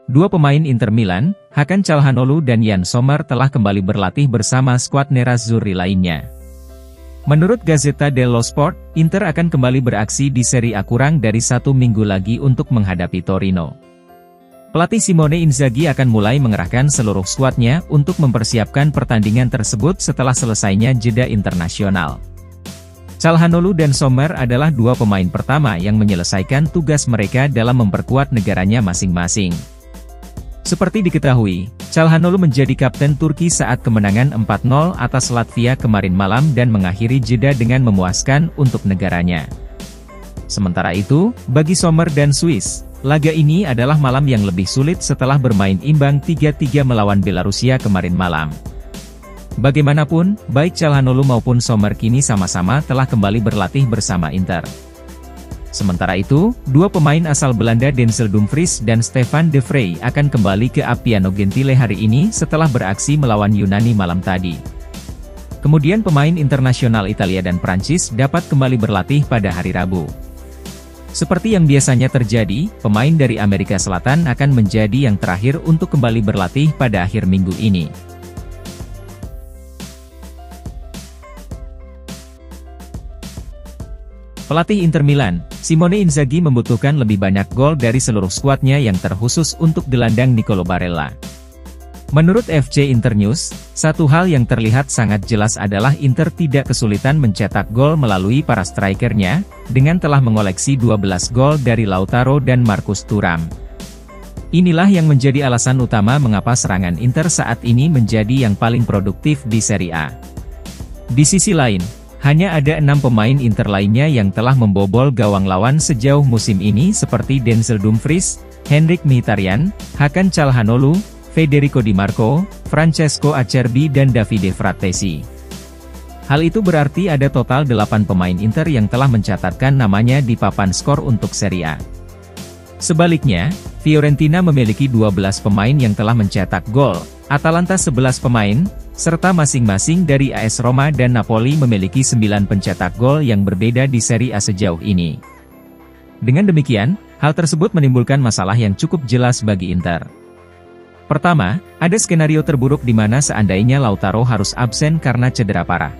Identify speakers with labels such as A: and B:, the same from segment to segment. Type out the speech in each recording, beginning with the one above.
A: Dua pemain Inter Milan, Hakan Calhanoglu dan Yann Sommer telah kembali berlatih bersama skuad Nerazzurri lainnya. Menurut Gazzetta dello Sport, Inter akan kembali beraksi di Serie A kurang dari 1 minggu lagi untuk menghadapi Torino. Pelatih Simone Inzaghi akan mulai mengerahkan seluruh skuadnya untuk mempersiapkan pertandingan tersebut setelah selesainya jeda internasional. Calhanoglu dan Sommer adalah dua pemain pertama yang menyelesaikan tugas mereka dalam memperkuat negaranya masing-masing. Seperti diketahui, Calhanoglu menjadi kapten Turki saat kemenangan 4-0 atas Latvia kemarin malam dan mengakhiri jeda dengan memuaskan untuk negaranya. Sementara itu, bagi Sommer dan Swiss, laga ini adalah malam yang lebih sulit setelah bermain imbang 3-3 melawan Belarusia kemarin malam. Bagaimanapun, baik Calhanoglu maupun Sommer kini sama-sama telah kembali berlatih bersama Inter. Sementara itu, dua pemain asal Belanda Denzel Dumfries dan Stefan de Vrij akan kembali ke Appiano Gentile hari ini setelah beraksi melawan Yunani malam tadi. Kemudian pemain internasional Italia dan Prancis dapat kembali berlatih pada hari Rabu. Seperti yang biasanya terjadi, pemain dari Amerika Selatan akan menjadi yang terakhir untuk kembali berlatih pada akhir minggu ini. Pelatih Inter Milan, Simone Inzaghi membutuhkan lebih banyak gol dari seluruh skuadnya yang terkhusus untuk gelandang Nicolo Barella. Menurut FC Internews, satu hal yang terlihat sangat jelas adalah Inter tidak kesulitan mencetak gol melalui para strikernya, dengan telah mengoleksi 12 gol dari Lautaro dan Marcus Thuram. Inilah yang menjadi alasan utama mengapa serangan Inter saat ini menjadi yang paling produktif di Serie A. Di sisi lain, hanya ada 6 pemain Inter lainnya yang telah membobol gawang lawan sejauh musim ini seperti Denzel Dumfries, Henrikh Mkhitaryan, Hakan Calhanoglu, Federico Di Marco, Francesco Acerbi dan Davide Frattesi. Hal itu berarti ada total 8 pemain Inter yang telah mencatatkan namanya di papan skor untuk Serie A. Sebaliknya, Fiorentina memiliki 12 pemain yang telah mencetak gol, Atalanta 11 pemain, serta masing-masing dari AS Roma dan Napoli memiliki 9 pencetak gol yang berbeda di Serie A sejauh ini. Dengan demikian, hal tersebut menimbulkan masalah yang cukup jelas bagi Inter. Pertama, ada skenario terburuk di mana seandainya Lautaro harus absen karena cedera parah.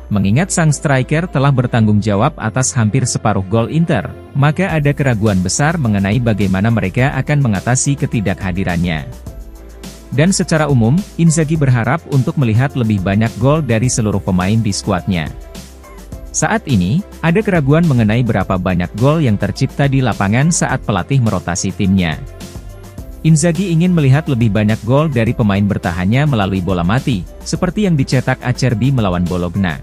A: Mengingat sang striker telah bertanggung jawab atas hampir separuh gol Inter, maka ada keraguan besar mengenai bagaimana mereka akan mengatasi ketidakhadirannya. Dan secara umum, Inzaghi berharap untuk melihat lebih banyak gol dari seluruh pemain di skuadnya. Saat ini, ada keraguan mengenai berapa banyak gol yang tercipta di lapangan saat pelatih merotasi timnya. Inzaghi ingin melihat lebih banyak gol dari pemain bertahannya melalui bola mati, seperti yang dicetak Acerbi melawan Bologna.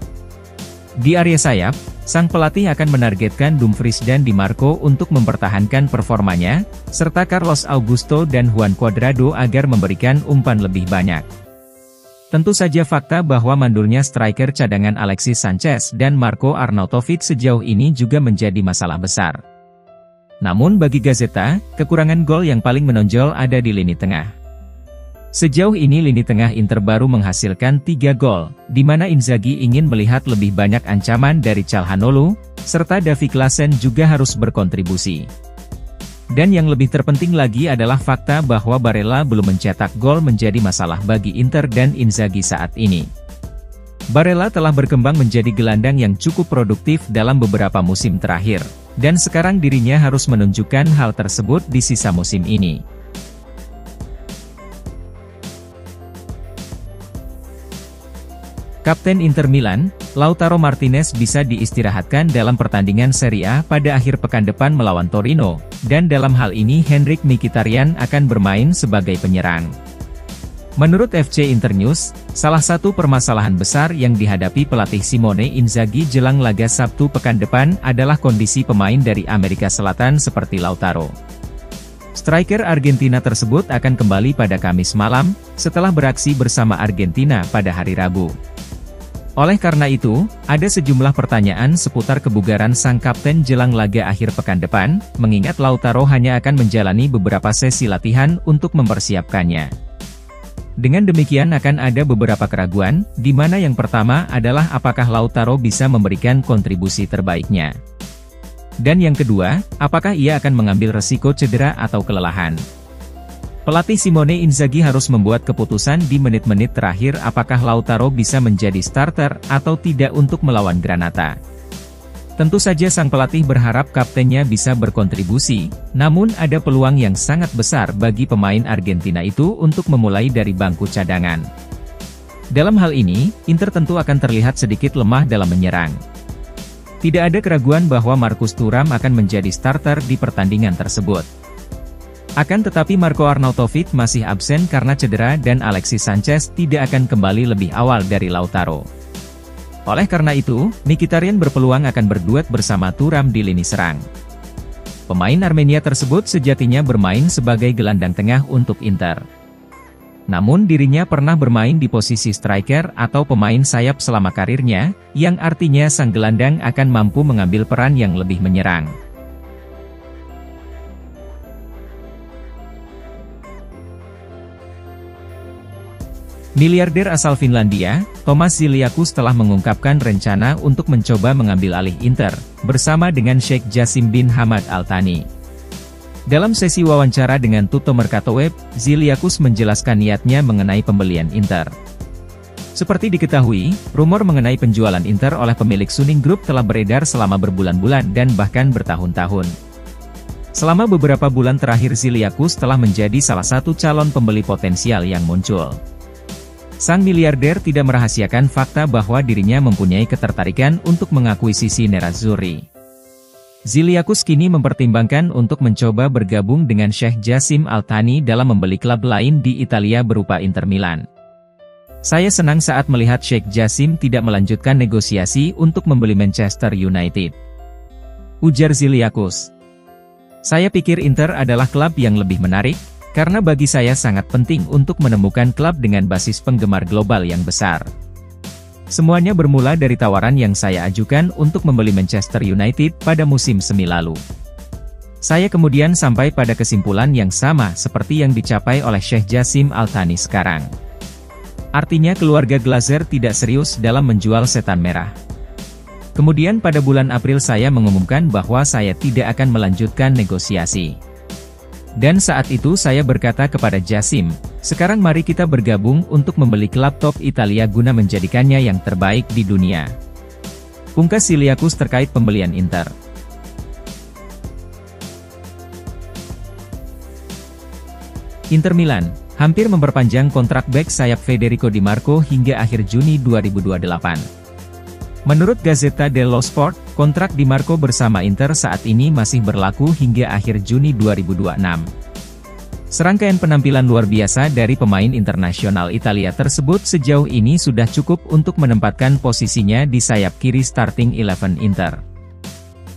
A: Di area sayap, sang pelatih akan menargetkan Dumfries dan Di Marco untuk mempertahankan performanya, serta Carlos Augusto dan Juan Cuadrado agar memberikan umpan lebih banyak. Tentu saja fakta bahwa mandulnya striker cadangan Alexis Sanchez dan Marco Arnautovic sejauh ini juga menjadi masalah besar. Namun bagi Gazzetta, kekurangan gol yang paling menonjol ada di lini tengah. Sejauh ini lini tengah Inter baru menghasilkan 3 gol, di mana Inzaghi ingin melihat lebih banyak ancaman dari Calhanoglu, serta Davie Klaassen juga harus berkontribusi. Dan yang lebih terpenting lagi adalah fakta bahwa Barella belum mencetak gol menjadi masalah bagi Inter dan Inzaghi saat ini. Barella telah berkembang menjadi gelandang yang cukup produktif dalam beberapa musim terakhir, dan sekarang dirinya harus menunjukkan hal tersebut di sisa musim ini. Kapten Inter Milan, Lautaro Martinez bisa diistirahatkan dalam pertandingan Serie A pada akhir pekan depan melawan Torino, dan dalam hal ini Henrikh Mkhitaryan akan bermain sebagai penyerang. Menurut FC Internews, salah satu permasalahan besar yang dihadapi pelatih Simone Inzaghi jelang laga Sabtu pekan depan adalah kondisi pemain dari Amerika Selatan seperti Lautaro. Striker Argentina tersebut akan kembali pada Kamis malam, setelah beraksi bersama Argentina pada hari Rabu. Oleh karena itu, ada sejumlah pertanyaan seputar kebugaran sang kapten jelang laga akhir pekan depan, mengingat Lautaro hanya akan menjalani beberapa sesi latihan untuk mempersiapkannya. Dengan demikian akan ada beberapa keraguan, di mana yang pertama adalah apakah Lautaro bisa memberikan kontribusi terbaiknya. Dan yang kedua, apakah ia akan mengambil resiko cedera atau kelelahan. Pelatih Simone Inzaghi harus membuat keputusan di menit-menit terakhir apakah Lautaro bisa menjadi starter atau tidak untuk melawan Granata. Tentu saja sang pelatih berharap kaptennya bisa berkontribusi, namun ada peluang yang sangat besar bagi pemain Argentina itu untuk memulai dari bangku cadangan. Dalam hal ini, Inter tentu akan terlihat sedikit lemah dalam menyerang. Tidak ada keraguan bahwa Marcus Thuram akan menjadi starter di pertandingan tersebut. Akan tetapi Marco Arnautovic masih absen karena cedera dan Alexis Sanchez tidak akan kembali lebih awal dari Lautaro. Oleh karena itu, Mkhitaryan berpeluang akan berduet bersama Thuram di lini serang. Pemain Armenia tersebut sejatinya bermain sebagai gelandang tengah untuk Inter. Namun dirinya pernah bermain di posisi striker atau pemain sayap selama karirnya, yang artinya sang gelandang akan mampu mengambil peran yang lebih menyerang. Miliarder asal Finlandia, Thomas Ziliakus telah mengungkapkan rencana untuk mencoba mengambil alih Inter, bersama dengan Sheikh Jassim bin Hamad Al Thani. Dalam sesi wawancara dengan Tutto Mercato Web, Ziliakus menjelaskan niatnya mengenai pembelian Inter. Seperti diketahui, rumor mengenai penjualan Inter oleh pemilik Suning Group telah beredar selama berbulan-bulan dan bahkan bertahun-tahun. Selama beberapa bulan terakhir Ziliakus telah menjadi salah satu calon pembeli potensial yang muncul. Sang miliarder tidak merahasiakan fakta bahwa dirinya mempunyai ketertarikan untuk mengakuisisi Nerazzurri. Ziliakus kini mempertimbangkan untuk mencoba bergabung dengan Sheikh Jassim Al Thani dalam membeli klub lain di Italia berupa Inter Milan. Saya senang saat melihat Sheikh Jassim tidak melanjutkan negosiasi untuk membeli Manchester United, ujar Ziliakus. Saya pikir Inter adalah klub yang lebih menarik, karena bagi saya sangat penting untuk menemukan klub dengan basis penggemar global yang besar. Semuanya bermula dari tawaran yang saya ajukan untuk membeli Manchester United pada musim semi lalu. Saya kemudian sampai pada kesimpulan yang sama seperti yang dicapai oleh Sheikh Jassim Al Thani sekarang. Artinya keluarga Glazer tidak serius dalam menjual setan merah. Kemudian pada bulan April saya mengumumkan bahwa saya tidak akan melanjutkan negosiasi. Dan saat itu saya berkata kepada Jassim, sekarang mari kita bergabung untuk membeli klub top Italia guna menjadikannya yang terbaik di dunia. Pungkas Ziliakus terkait pembelian Inter. Inter Milan, hampir memperpanjang kontrak bek sayap Federico Di Marco hingga akhir Juni 2028. Menurut Gazzetta dello Sport, kontrak Di Marco bersama Inter saat ini masih berlaku hingga akhir Juni 2026. Serangkaian penampilan luar biasa dari pemain internasional Italia tersebut sejauh ini sudah cukup untuk menempatkan posisinya di sayap kiri starting 11 Inter.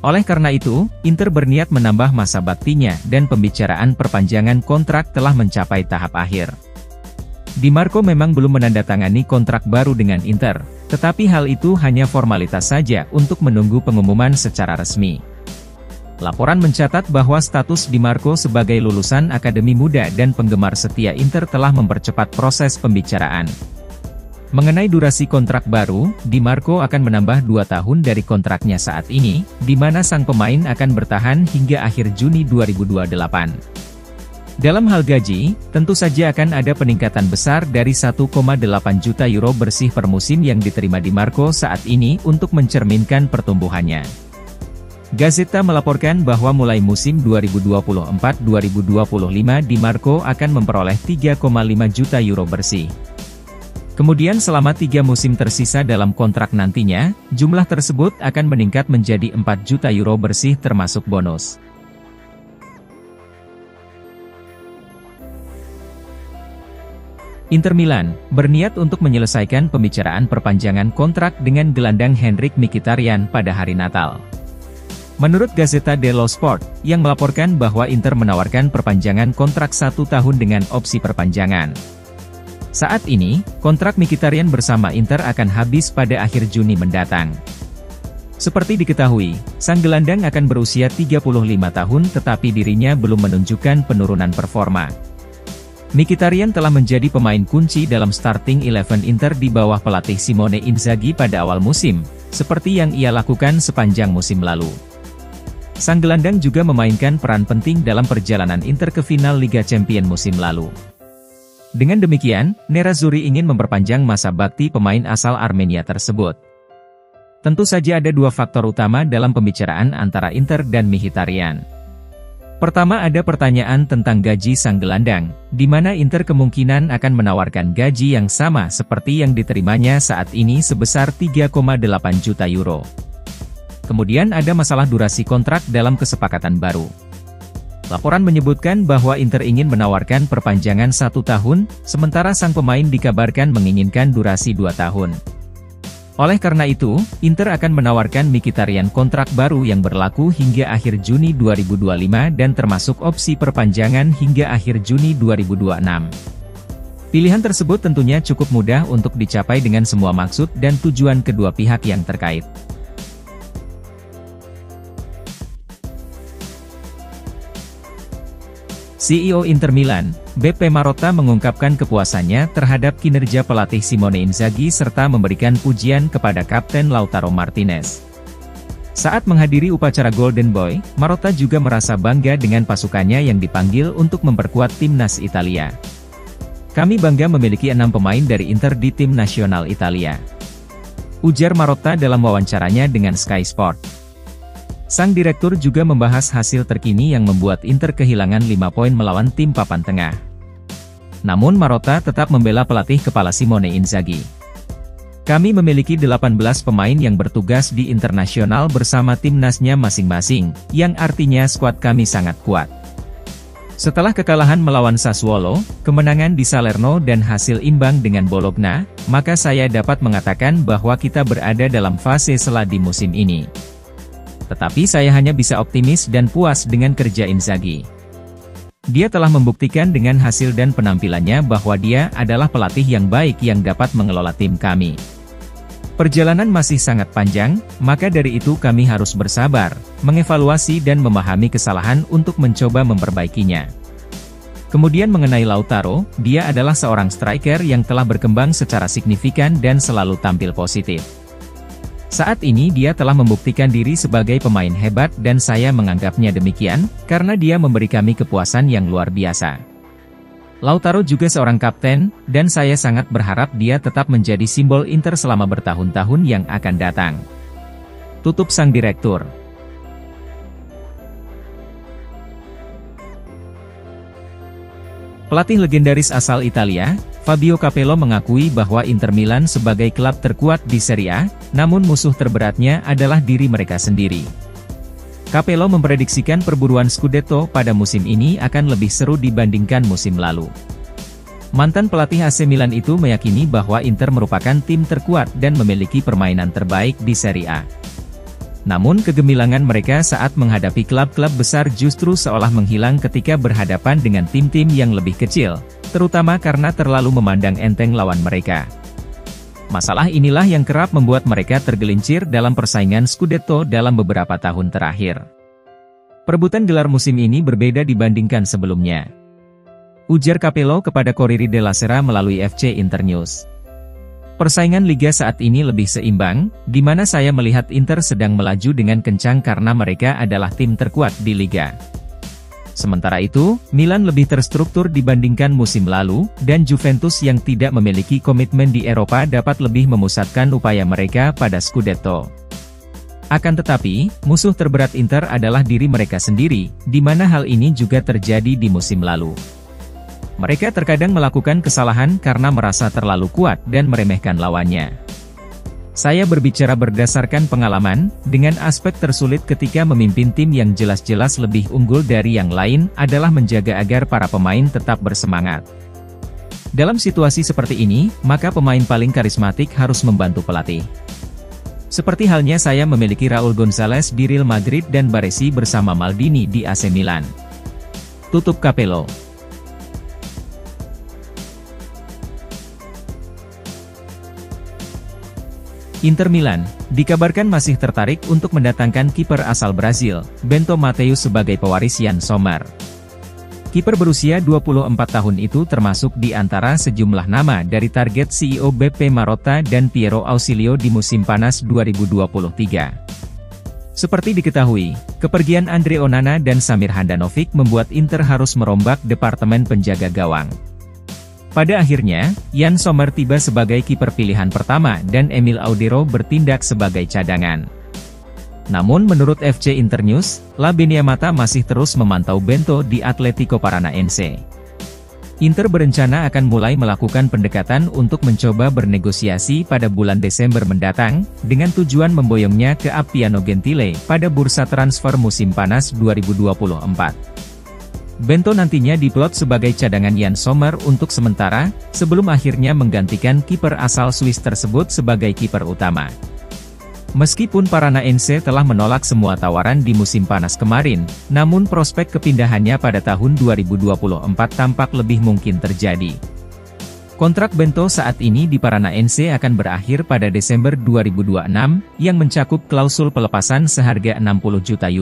A: Oleh karena itu, Inter berniat menambah masa baktinya dan pembicaraan perpanjangan kontrak telah mencapai tahap akhir. Di Marco memang belum menandatangani kontrak baru dengan Inter, tetapi hal itu hanya formalitas saja untuk menunggu pengumuman secara resmi. Laporan mencatat bahwa status Di Marco sebagai lulusan Akademi Muda dan penggemar setia Inter telah mempercepat proses pembicaraan. Mengenai durasi kontrak baru, Di Marco akan menambah 2 tahun dari kontraknya saat ini, di mana sang pemain akan bertahan hingga akhir Juni 2028. Dalam hal gaji, tentu saja akan ada peningkatan besar dari 1,8 juta euro bersih per musim yang diterima Di Marco saat ini untuk mencerminkan pertumbuhannya. Gazzetta melaporkan bahwa mulai musim 2024-2025 Di Marco akan memperoleh 3,5 juta euro bersih. Kemudian selama 3 musim tersisa dalam kontrak nantinya, jumlah tersebut akan meningkat menjadi 4 juta euro bersih termasuk bonus. Inter Milan berniat untuk menyelesaikan pembicaraan perpanjangan kontrak dengan gelandang Henrikh Mkhitaryan pada hari Natal. Menurut Gazzetta dello Sport, yang melaporkan bahwa Inter menawarkan perpanjangan kontrak 1 tahun dengan opsi perpanjangan. Saat ini, kontrak Mkhitaryan bersama Inter akan habis pada akhir Juni mendatang. Seperti diketahui, sang gelandang akan berusia 35 tahun tetapi dirinya belum menunjukkan penurunan performa. Mkhitaryan telah menjadi pemain kunci dalam starting 11 Inter di bawah pelatih Simone Inzaghi pada awal musim, seperti yang ia lakukan sepanjang musim lalu. Sang gelandang juga memainkan peran penting dalam perjalanan Inter ke final Liga Champions musim lalu. Dengan demikian, Nerazzurri ingin memperpanjang masa bakti pemain asal Armenia tersebut. Tentu saja ada dua faktor utama dalam pembicaraan antara Inter dan Mkhitaryan. Pertama, ada pertanyaan tentang gaji sang gelandang, di mana Inter kemungkinan akan menawarkan gaji yang sama seperti yang diterimanya saat ini sebesar 3,8 juta euro. Kemudian ada masalah durasi kontrak dalam kesepakatan baru. Laporan menyebutkan bahwa Inter ingin menawarkan perpanjangan 1 tahun, sementara sang pemain dikabarkan menginginkan durasi 2 tahun. Oleh karena itu, Inter akan menawarkan Mkhitaryan kontrak baru yang berlaku hingga akhir Juni 2025 dan termasuk opsi perpanjangan hingga akhir Juni 2026. Pilihan tersebut tentunya cukup mudah untuk dicapai dengan semua maksud dan tujuan kedua pihak yang terkait. CEO Inter Milan, Beppe Marotta mengungkapkan kepuasannya terhadap kinerja pelatih Simone Inzaghi serta memberikan pujian kepada Kapten Lautaro Martinez. Saat menghadiri upacara Golden Boy, Marotta juga merasa bangga dengan pasukannya yang dipanggil untuk memperkuat timnas Italia. Kami bangga memiliki 6 pemain dari Inter di tim nasional Italia, ujar Marotta dalam wawancaranya dengan Sky Sport. Sang direktur juga membahas hasil terkini yang membuat Inter kehilangan 5 poin melawan tim papan tengah. Namun Marotta tetap membela pelatih kepala Simone Inzaghi. Kami memiliki 18 pemain yang bertugas di internasional bersama timnasnya masing-masing, yang artinya skuad kami sangat kuat. Setelah kekalahan melawan Sassuolo, kemenangan di Salerno dan hasil imbang dengan Bologna, maka saya dapat mengatakan bahwa kita berada dalam fase seladi musim ini. Tetapi saya hanya bisa optimis dan puas dengan kerja Inzaghi. Dia telah membuktikan dengan hasil dan penampilannya bahwa dia adalah pelatih yang baik yang dapat mengelola tim kami. Perjalanan masih sangat panjang, maka dari itu kami harus bersabar, mengevaluasi dan memahami kesalahan untuk mencoba memperbaikinya. Kemudian mengenai Lautaro, dia adalah seorang striker yang telah berkembang secara signifikan dan selalu tampil positif. Saat ini dia telah membuktikan diri sebagai pemain hebat dan saya menganggapnya demikian, karena dia memberi kami kepuasan yang luar biasa. Lautaro juga seorang kapten, dan saya sangat berharap dia tetap menjadi simbol Inter selama bertahun-tahun yang akan datang. Tutup sang direktur. Pelatih legendaris asal Italia, Fabio Capello mengakui bahwa Inter Milan sebagai klub terkuat di Serie A, namun musuh terberatnya adalah diri mereka sendiri. Capello memprediksikan perburuan Scudetto pada musim ini akan lebih seru dibandingkan musim lalu. Mantan pelatih AC Milan itu meyakini bahwa Inter merupakan tim terkuat dan memiliki permainan terbaik di Serie A. Namun kegemilangan mereka saat menghadapi klub-klub besar justru seolah menghilang ketika berhadapan dengan tim-tim yang lebih kecil, terutama karena terlalu memandang enteng lawan mereka. Masalah inilah yang kerap membuat mereka tergelincir dalam persaingan Scudetto dalam beberapa tahun terakhir. Perebutan gelar musim ini berbeda dibandingkan sebelumnya, ujar Capello kepada Corriere della Sera melalui FC Internews. Persaingan liga saat ini lebih seimbang, di mana saya melihat Inter sedang melaju dengan kencang karena mereka adalah tim terkuat di liga. Sementara itu, Milan lebih terstruktur dibandingkan musim lalu, dan Juventus yang tidak memiliki komitmen di Eropa dapat lebih memusatkan upaya mereka pada Scudetto. Akan tetapi, musuh terberat Inter adalah diri mereka sendiri, di mana hal ini juga terjadi di musim lalu. Mereka terkadang melakukan kesalahan karena merasa terlalu kuat dan meremehkan lawannya. Saya berbicara berdasarkan pengalaman, dengan aspek tersulit ketika memimpin tim yang jelas-jelas lebih unggul dari yang lain adalah menjaga agar para pemain tetap bersemangat. Dalam situasi seperti ini, maka pemain paling karismatik harus membantu pelatih. Seperti halnya saya memiliki Raul Gonzalez di Real Madrid dan Baresi bersama Maldini di AC Milan. Tutup Capello. Inter Milan, dikabarkan masih tertarik untuk mendatangkan kiper asal Brazil, Bento Matheus sebagai pewaris Yann Sommer. Kiper berusia 24 tahun itu termasuk di antara sejumlah nama dari target CEO Beppe Marotta dan Piero Ausilio di musim panas 2023. Seperti diketahui, kepergian Andre Onana dan Samir Handanovic membuat Inter harus merombak departemen penjaga gawang. Pada akhirnya, Yann Sommer tiba sebagai kiper pilihan pertama dan Emil Audero bertindak sebagai cadangan. Namun menurut FC Internews, La Beniamata masih terus memantau Bento di Atletico Paranaense. Inter berencana akan mulai melakukan pendekatan untuk mencoba bernegosiasi pada bulan Desember mendatang, dengan tujuan memboyongnya ke Appiano Gentile pada bursa transfer musim panas 2024. Bento nantinya diplot sebagai cadangan Yann Sommer untuk sementara, sebelum akhirnya menggantikan kiper asal Swiss tersebut sebagai kiper utama. Meskipun Paranaense telah menolak semua tawaran di musim panas kemarin, namun prospek kepindahannya pada tahun 2024 tampak lebih mungkin terjadi. Kontrak Bento saat ini di Paranaense akan berakhir pada Desember 2026, yang mencakup klausul pelepasan seharga €60 juta.